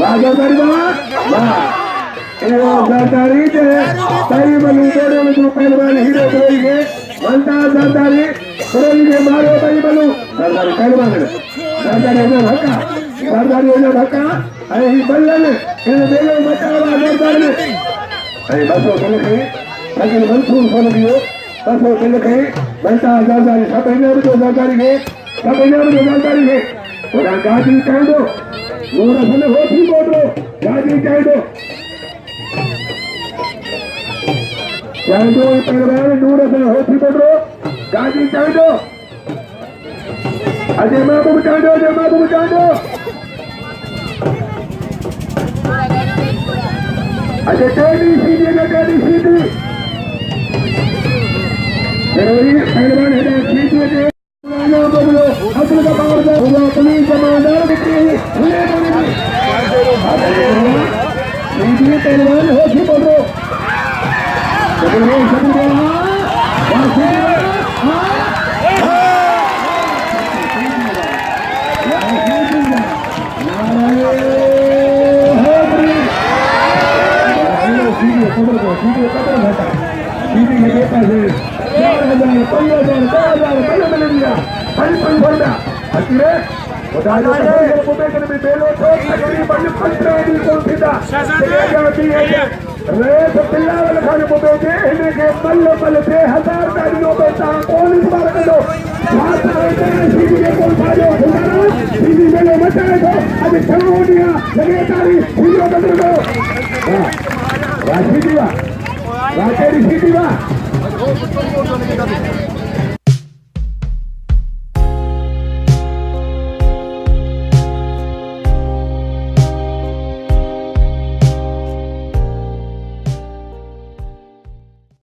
वाजा करवा सरदारी तारी बलू जोड़े में जो पहलवान हीरो करेंगे बनता सरदारी करेंगे मारो तारी बलू सरदारी पहलवान सरदारी ने धक्का अरे ही बल्लन इन बेलो बचावा सरदारी अरे बसो चल के लेकिन मंसूर खोल दियो बसो चल के बनता सरदारी सब इन्हें भी सरदारी के और गाजी कह दो नूर फल होती बोलो गाजी कह दो पहलवान नूर फल होती बोलो गाजी कह दो अजय महबूब कह दो अजय टेडी सीधी पहलवान है सीधी बोलो अपने का पावर दे हुआ पुलिस कमांडर सीधी पहलवान होती बोलो